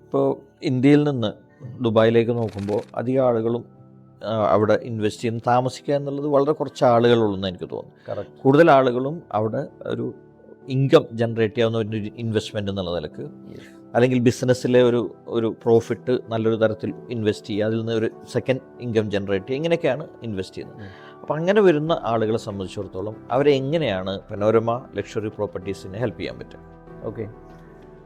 ഇപ്പോൾ ഇന്ത്യയിൽ നിന്ന് ദുബായിലേക്ക് നോക്കുമ്പോൾ അധികം ആളുകളും അവിടെ ഇൻവെസ്റ്റ് ചെയ്യുന്ന താമസിക്കുക എന്നുള്ളത് വളരെ കുറച്ച് ആളുകളുള്ളൂ എനിക്ക് തോന്നുന്നു. കൂടുതൽ ആളുകളും അവിടെ ഒരു ഇൻകം ജനറേറ്റ് ചെയ്യാവുന്ന ഒരു ഇൻവെസ്റ്റ്മെൻറ്റ് എന്നുള്ള നിലക്ക് അല്ലെങ്കിൽ ബിസിനസ്സിലെ ഒരു പ്രോഫിറ്റ് നല്ലൊരു തരത്തിൽ ഇൻവെസ്റ്റ് ചെയ്യുക, അതിൽ നിന്ന് ഒരു സെക്കൻഡ് ഇൻകം ജനറേറ്റ് ചെയ്യുക, ഇങ്ങനെയൊക്കെയാണ് ഇൻവെസ്റ്റ് ചെയ്യുന്നത്. അപ്പോൾ അങ്ങനെ വരുന്ന ആളുകളെ സംബന്ധിച്ചിടത്തോളം അവരെ എങ്ങനെയാണ് പനോരമ ലക്ഷറി പ്രോപ്പർട്ടീസിനെ ഹെൽപ്പ് ചെയ്യാൻ പറ്റുക? ഓക്കെ,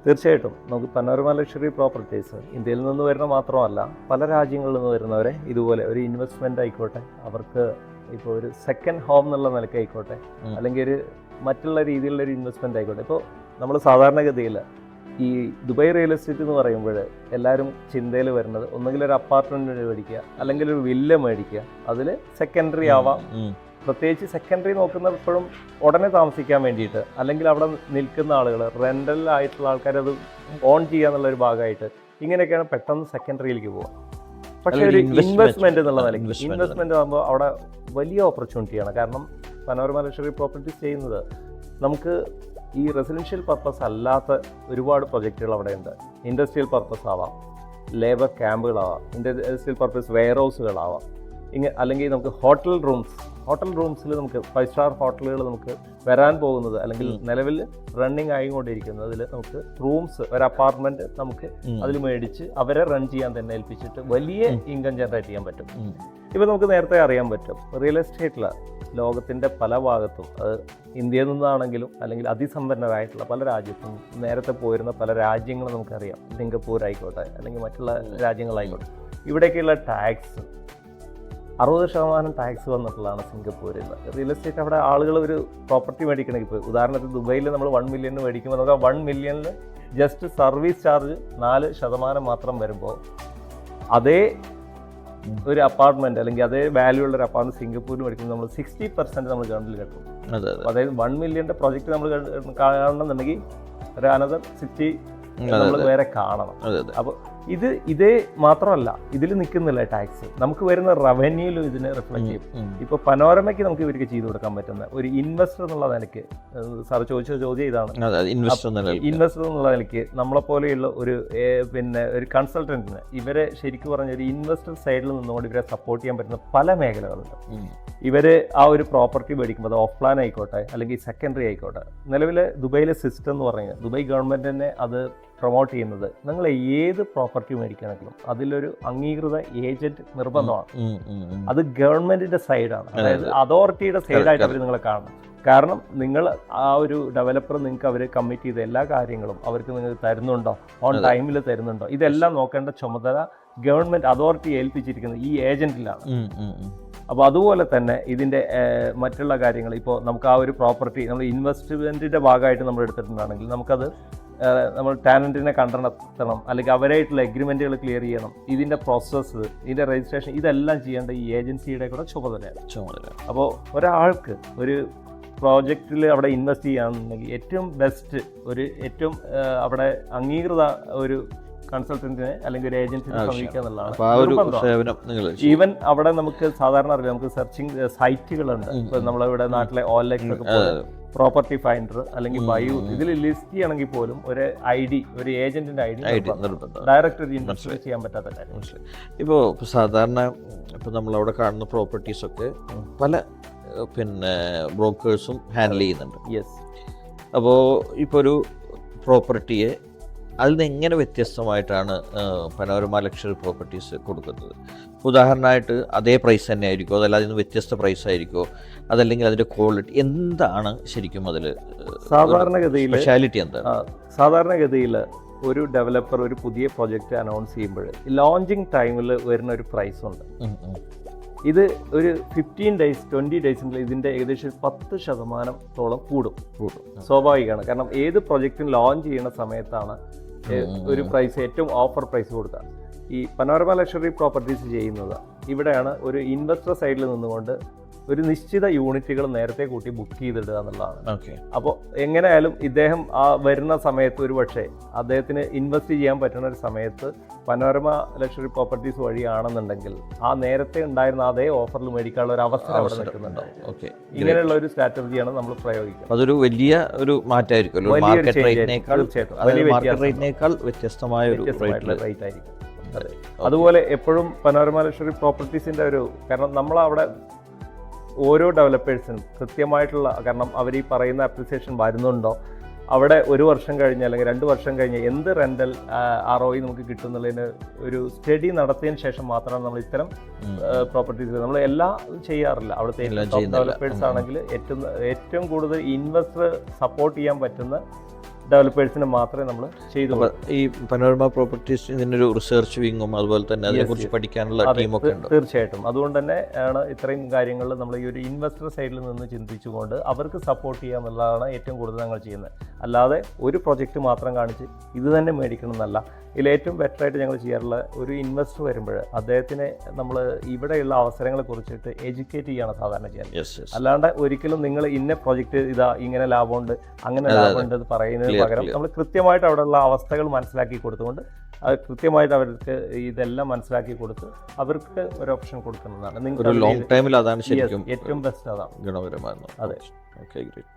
തീർച്ചയായിട്ടും നമുക്ക് പനോരമ ലക്ഷറി പ്രോപ്പർട്ടീസ് ഇന്ത്യയിൽ നിന്ന് വരുന്ന മാത്രമല്ല പല രാജ്യങ്ങളിൽ നിന്ന് വരുന്നവരെ ഇതുപോലെ ഒരു ഇൻവെസ്റ്റ്മെൻ്റ് ആയിക്കോട്ടെ, അവർക്ക് ഇപ്പോൾ ഒരു സെക്കൻഡ് ഹോം എന്നുള്ള നിലയ്ക്ക് ആയിക്കോട്ടെ, അല്ലെങ്കിൽ ഒരു മറ്റുള്ള രീതിയിലുള്ള ഒരു ഇൻവെസ്റ്റ്മെൻ്റ് ആയിക്കോട്ടെ. ഇപ്പോൾ നമ്മൾ സാധാരണഗതിയിൽ ഈ ദുബായ് റിയൽ എസ്റ്റേറ്റ് എന്ന് പറയുമ്പോൾ എല്ലാവരും ചിന്തയിൽ വരുന്നത് ഒന്നുകിൽ ഒരു അപ്പാർട്ട്മെൻറ്റ് മേടിക്കുക, അല്ലെങ്കിൽ ഒരു വില്ല മേടിക്കുക, അതിൽ സെക്കൻഡറി ആവാം. പ്രത്യേകിച്ച് സെക്കൻഡറി നോക്കുന്ന എപ്പോഴും ഉടനെ താമസിക്കാൻ വേണ്ടിയിട്ട്, അല്ലെങ്കിൽ അവിടെ നിൽക്കുന്ന ആളുകൾ റെൻ്റൽ ആയിട്ടുള്ള ആൾക്കാർ അത് ഓൺ ചെയ്യുക എന്നുള്ളൊരു ഭാഗമായിട്ട് ഇങ്ങനെയൊക്കെയാണ് പെട്ടെന്ന് സെക്കൻഡറിയിലേക്ക് പോവുക. പക്ഷേ ഒരു ഇൻവെസ്റ്റ്മെൻറ്റ് എന്നുള്ള നിലയ്ക്ക് ഇൻവെസ്റ്റ്മെൻറ്റ് ആകുമ്പോൾ അവിടെ വലിയ ഓപ്പർച്യൂണിറ്റിയാണ്. കാരണം പനോരമ ലക്ഷറി പ്രോപ്പർട്ടീസ് ചെയ്യുന്നത് നമുക്ക് ഈ റെസിഡൻഷ്യൽ പർപ്പസ് അല്ലാത്ത ഒരുപാട് പ്രൊജക്റ്റുകൾ അവിടെയുണ്ട്. ഇൻഡസ്ട്രിയൽ പർപ്പസ് ആവാം, ലേബർ ക്യാമ്പുകളാവാം, ഇൻഡസ്ട്രിയൽ പർപ്പസ് വെയർ ഹൗസുകളാവാം, അല്ലെങ്കിൽ നമുക്ക് ഹോട്ടൽ റൂംസിൽ നമുക്ക് 5 സ്റ്റാർ ഹോട്ടലുകൾ നമുക്ക് വരാൻ പോകുന്നത് അല്ലെങ്കിൽ നിലവിൽ റണ്ണിങ് ആയിക്കൊണ്ടിരിക്കുന്നതിൽ നമുക്ക് റൂംസ്, ഒരു അപ്പാർട്ട്മെൻറ്റ് നമുക്ക് അതിൽ മേടിച്ച് അവരെ റൺ ചെയ്യാൻ തന്നെ ഏൽപ്പിച്ചിട്ട് വലിയ ഇൻകം ജനറേറ്റ് ചെയ്യാൻ പറ്റും. ഇപ്പോൾ നമുക്ക് നേരത്തെ അറിയാൻ പറ്റും റിയൽ എസ്റ്റേറ്റിൽ ലോകത്തിൻ്റെ പല ഭാഗത്തും, അത് ഇന്ത്യയിൽ നിന്നാണെങ്കിലും അല്ലെങ്കിൽ അതിസമ്പന്നരായിട്ടുള്ള പല രാജ്യത്തും നേരത്തെ പോയിരുന്ന പല രാജ്യങ്ങളും നമുക്കറിയാം. സിംഗപ്പൂർ ആയിക്കോട്ടെ അല്ലെങ്കിൽ മറ്റുള്ള രാജ്യങ്ങളായിക്കോട്ടെ, ഇവിടേക്കുള്ള ടാക്സ് 60% ടാക്സ് വന്നിട്ടുള്ളതാണ് സിംഗപ്പൂരിൽ. റിയൽ എസ്റ്റേറ്റ് അവിടെ ആളുകൾ ഒരു പ്രോപ്പർട്ടി മേടിക്കണമെങ്കിൽ, ഇപ്പോൾ ഉദാഹരണത്തിന് ദുബൈയിൽ നമ്മൾ 1 മില്യൺ മേടിക്കുമ്പോൾ നമുക്ക് 1 മില്യണിൽ ജസ്റ്റ് സർവീസ് ചാർജ് 4% മാത്രം വരുമ്പോൾ അതേ ഒരു അപ്പാർട്ട്മെൻറ്റ് അല്ലെങ്കിൽ അതേ വാല്യൂ ഉള്ള ഒരു അപ്പാർട്ട്മെൻറ്റ് സിംഗപ്പൂരിൽ മേടിക്കുമ്പോൾ നമ്മൾ 60% നമ്മൾ ഗവൺമെൻറ്റിൽ കെട്ടും. അതായത് 1 മില്യൻ്റെ പ്രോജക്റ്റ് നമ്മൾ കാണണമെന്നുണ്ടെങ്കിൽ ഒരു അനദർ 60 നമ്മൾ വേറെ കാണണം. അപ്പോൾ ഇതേ മാത്രമല്ല, ഇതിൽ നിൽക്കുന്നില്ല ടാക്സ്, നമുക്ക് വരുന്ന റവന്യൂലും ഇതിനെ റിഫ്ലക്ട് ചെയ്യും. ഇപ്പോൾ പനോരമയ്ക്ക് നമുക്ക് ഇവർക്ക് ചെയ്തു കൊടുക്കാൻ പറ്റുന്ന ഒരു ഇൻവെസ്റ്റർ എന്നുള്ള നിലയ്ക്ക്, സാർ ചോദിച്ച ചോദ്യം ഇതാണ്, ഇൻവെസ്റ്റർ എന്നുള്ള നിലയ്ക്ക് നമ്മളെപ്പോലെയുള്ള ഒരു ഒരു കൺസൾട്ടൻറ്റിന് ഇവരെ ശരിക്കും പറഞ്ഞ ഒരു ഇൻവെസ്റ്റർ സൈഡിൽ നിന്നുകൊണ്ട് ഇവരെ സപ്പോർട്ട് ചെയ്യാൻ പറ്റുന്ന പല മേഖലകളുണ്ട്. ഇവർ ആ ഒരു പ്രോപ്പർട്ടി മേടിക്കുമ്പോൾ അത് ഓഫ് പ്ലാൻ ആയിക്കോട്ടെ അല്ലെങ്കിൽ സെക്കൻഡറി ആയിക്കോട്ടെ, നിലവിലെ ദുബൈയിലെ സിസ്റ്റം എന്ന് പറഞ്ഞാൽ ദുബായ് ഗവൺമെൻറ് തന്നെ അത് പ്രൊമോട്ട് ചെയ്യുന്നത്, നിങ്ങൾ ഏത് പ്രോപ്പർട്ടി മേടിക്കണമെങ്കിലും അതിലൊരു അംഗീകൃത ഏജന്റ് നിർബന്ധമാണ്. അത് ഗവൺമെന്റിന്റെ സൈഡാണ്, അതായത് അതോറിറ്റിയുടെ സൈഡായിട്ട് അവർ നിങ്ങളെ കാണണം. കാരണം നിങ്ങൾ ആ ഒരു ഡെവലപ്പർ നിങ്ങൾക്ക് അവർ കമ്മിറ്റ് ചെയ്ത എല്ലാ കാര്യങ്ങളും അവർക്ക് നിങ്ങൾ തരുന്നുണ്ടോ, ഓൺ ടൈമിൽ തരുന്നുണ്ടോ, ഇതെല്ലാം നോക്കേണ്ട ചുമതല ഗവൺമെന്റ് അതോറിറ്റി ഏൽപ്പിച്ചിരിക്കുന്നത് ഈ ഏജന്റിലാണ്. അപ്പോൾ അതുപോലെ തന്നെ ഇതിൻ്റെ മറ്റുള്ള കാര്യങ്ങൾ, ഇപ്പോൾ നമുക്ക് ആ ഒരു പ്രോപ്പർട്ടി നമ്മൾ ഇൻവെസ്റ്റ്മെൻറ്റിൻ്റെ ഭാഗമായിട്ട് നമ്മൾ എടുത്തിട്ടുണ്ടാണെങ്കിൽ നമുക്കത് നമ്മൾ ടാലൻറ്റിനെ കണ്ടെത്തണം, അല്ലെങ്കിൽ അവരായിട്ടുള്ള എഗ്രിമെൻറ്റുകൾ ക്ലിയർ ചെയ്യണം, ഇതിൻ്റെ പ്രോസസ്സ്, ഇതിൻ്റെ രജിസ്ട്രേഷൻ, ഇതെല്ലാം ചെയ്യേണ്ട ഈ ഏജൻസിയുടെ കൂടെ ചുമതലയാണ്. അപ്പോൾ ഒരാൾക്ക് ഒരു പ്രോജക്റ്റിൽ അവിടെ ഇൻവെസ്റ്റ് ചെയ്യുകയാണെന്നുണ്ടെങ്കിൽ ഏറ്റവും ബെസ്റ്റ് ഏറ്റവും അവിടെ അംഗീകൃത ഒരു കൺസൾട്ടന്റിനെ അല്ലെങ്കിൽ ഒരു ഏജൻസിനെ സമീപിക്കുക എന്നുള്ളതാണ്. ഈവൻ അവിടെ നമുക്ക് സാധാരണ അറിയാം, നമുക്ക് സെർച്ചിങ് സൈറ്റുകളുണ്ട്. ഇപ്പൊ നമ്മളിവിടെ നാട്ടിലെ ഓൺലൈനിലൊക്കെ പ്രോപ്പർട്ടി ഫൈൻഡർ അല്ലെങ്കിൽ ബയോ, ഇതിൽ ലിസ്റ്റ് ചെയ്യണമെങ്കിൽ പോലും ഒരു ID, ഒരു ഏജന്റിന്റെ ID ഡയറക്റ്റ് ഇൻവെസ്റ്റ് ചെയ്യാൻ പറ്റാത്ത കാര്യം. ഇപ്പോൾ സാധാരണ ഇപ്പോൾ നമ്മളവിടെ കാണുന്ന പ്രോപ്പർട്ടീസൊക്കെ പല ബ്രോക്കേഴ്സും ഹാൻഡിൽ ചെയ്യുന്നുണ്ട്. യെസ്. അപ്പോൾ ഇപ്പോൾ ഒരു പ്രോപ്പർട്ടിയെ അതിൽ നിന്ന് എങ്ങനെ വ്യത്യസ്തമായിട്ടാണ് പനോരമ ലക്ഷറി പ്രോപ്പർട്ടീസ് കൊടുക്കുന്നത്? ഉദാഹരണമായിട്ട് അതേ പ്രൈസ് തന്നെ ആയിരിക്കുമോ, അതല്ല അതിൽ നിന്ന് വ്യത്യസ്ത പ്രൈസ് ആയിരിക്കുമോ, അതല്ലെങ്കിൽ അതിൻ്റെ ക്വാളിറ്റി എന്താണ് ശരിക്കും അതിൽ സാധാരണഗതിയിൽ സ്പെഷ്യാലിറ്റി എന്താണ്? സാധാരണഗതിയിൽ ഒരു ഡെവലപ്പർ ഒരു പുതിയ പ്രോജക്റ്റ് അനൗൺസ് ചെയ്യുമ്പോൾ ലോഞ്ചിങ് ടൈമിൽ വരുന്ന ഒരു പ്രൈസ് ഉണ്ട്. ഇത് ഒരു 15 days 20 days ഇതിൻ്റെ ഏകദേശം 10% കൂടും. സ്വാഭാവികമാണ്. കാരണം ഏത് പ്രൊജക്റ്റും ലോഞ്ച് ചെയ്യുന്ന സമയത്താണ് ഒരു പ്രൈസ്, ഏറ്റവും ഓഫർ പ്രൈസ് കൊടുക്കുക. ഈ പനോരമ ലക്ഷറി പ്രോപ്പർട്ടീസ് ചെയ്യുന്നത് ഇവിടെയാണ് ഒരു ഇൻവെസ്റ്റർ സൈഡിൽ നിന്നുകൊണ്ട് ഒരു നിശ്ചിത യൂണിറ്റുകൾ നേരത്തെ കൂട്ടി ബുക്ക് ചെയ്തിടുക എന്നുള്ളതാണ്. ഓക്കെ. അപ്പോൾ എങ്ങനെയായാലും ഇദ്ദേഹം ആ വരുന്ന സമയത്ത് ഒരു പക്ഷേ അദ്ദേഹത്തിന് ഇൻവെസ്റ്റ് ചെയ്യാൻ പറ്റുന്ന ഒരു സമയത്ത് പനോരമ ലക്ഷറി പ്രോപ്പർട്ടീസ് വഴിയാണെന്നുണ്ടെങ്കിൽ ആ നേരത്തെ ഉണ്ടായിരുന്ന അതേ ഓഫറിൽ മേടിക്കാനുള്ള ഒരു അവസരം അവിടെ നിൽക്കുന്നുണ്ട്. ഓക്കെ. ഇങ്ങനെയുള്ള ഒരു സ്ട്രാറ്റജിയാണ് നമ്മൾ പ്രയോഗിക്കുന്നത്. അതൊരു വലിയ ഒരു മാറ്റമായിരിക്കും. മാർക്കറ്റ് റേറ്റിനേക്കാൾ വ്യത്യസ്തമായ ഒരു റേറ്റ് ആയിരിക്കും. അതുപോലെ എപ്പോഴും പനോരമ ലക്ഷറി പ്രോപ്പർട്ടീസിൻ്റെ ഒരു കാരണം നമ്മളവിടെ ഓരോ ഡെവലപ്പേഴ്സിനും കൃത്യമായിട്ടുള്ള കാരണം അവർ ഈ പറയുന്ന അപ്രിസിയേഷൻ വരുന്നുണ്ടോ, അവിടെ ഒരു വർഷം കഴിഞ്ഞ് അല്ലെങ്കിൽ 2 വർഷം കഴിഞ്ഞ് എന്ത് റെൻ്റൽ ROI നമുക്ക് കിട്ടുന്നുള്ളതിന് ഒരു സ്റ്റഡി നടത്തിയതിന് ശേഷം മാത്രമാണ് നമ്മൾ ഇത്തരം പ്രോപ്പർട്ടീസ് നമ്മൾ എല്ലാം ചെയ്യാറില്ല. അവിടുത്തെ ഡെവലപ്പേഴ്സ് ആണെങ്കിൽ ഏറ്റവും കൂടുതൽ ഇൻവെസ്റ്റർ സപ്പോർട്ട് ചെയ്യാൻ പറ്റുന്ന ഡെവലപ്പേഴ്സിന് മാത്രമേ നമ്മൾ ചെയ്തു. ഈ പനോരമ പ്രോപ്പർട്ടീസ് ഇതിനൊരു റിസർച്ച് വിങ്ങും അതുപോലെ തന്നെ അതിനെക്കുറിച്ച് പഠിക്കാനുള്ള ടീമൊക്കെ ഉണ്ട്. തീർച്ചയായിട്ടും. അതുകൊണ്ട് തന്നെ ആണ് ഇത്രയും കാര്യങ്ങൾ നമ്മൾ ഈ ഒരു ഇൻവെസ്റ്റർ സൈഡിൽ നിന്ന് ചിന്തിച്ചുകൊണ്ട് അവർക്ക് സപ്പോർട്ട് ചെയ്യുക എന്നുള്ളതാണ് ഏറ്റവും കൂടുതൽ ഞങ്ങൾ ചെയ്യുന്നത്. അല്ലാതെ ഒരു പ്രൊജക്റ്റ് മാത്രം കാണിച്ച് ഇത് തന്നെ മേടിക്കണം എന്നല്ല. ഇതിൽ ഏറ്റവും ബെറ്ററായിട്ട് ഞങ്ങൾ ചെയ്യാറുള്ള ഒരു ഇൻവെസ്റ്റർ വരുമ്പോൾ അദ്ദേഹത്തിനെ നമ്മൾ ഇവിടെയുള്ള അവസരങ്ങളെ കുറിച്ചിട്ട് എഡ്യൂക്കേറ്റ് ചെയ്യണം സാധാരണ ചെയ്യാൻ. അല്ലാണ്ട് ഒരിക്കലും നിങ്ങൾ ഇന്ന പ്രൊജക്റ്റ് ഇതാ ഇങ്ങനെ ലാഭമുണ്ട് അങ്ങനെ ലാഭമുണ്ട് എന്ന് പറയുന്നതിന് പകരം നമ്മൾ കൃത്യമായിട്ട് അവിടെയുള്ള അവസ്ഥകൾ മനസ്സിലാക്കി കൊടുത്തുകൊണ്ട് അത് കൃത്യമായിട്ട് അവർക്ക് ഇതെല്ലാം മനസ്സിലാക്കി കൊടുത്ത് അവർക്ക് ഒരു ഓപ്ഷൻ കൊടുക്കുന്നതാണ്. ലോങ് ടൈമിൽ അതാണ് ശരിക്കും ഏറ്റവും ബെസ്റ്റ്, അതാണ് ഗുണപരമായിരുന്നു. അതെ. Okay, great.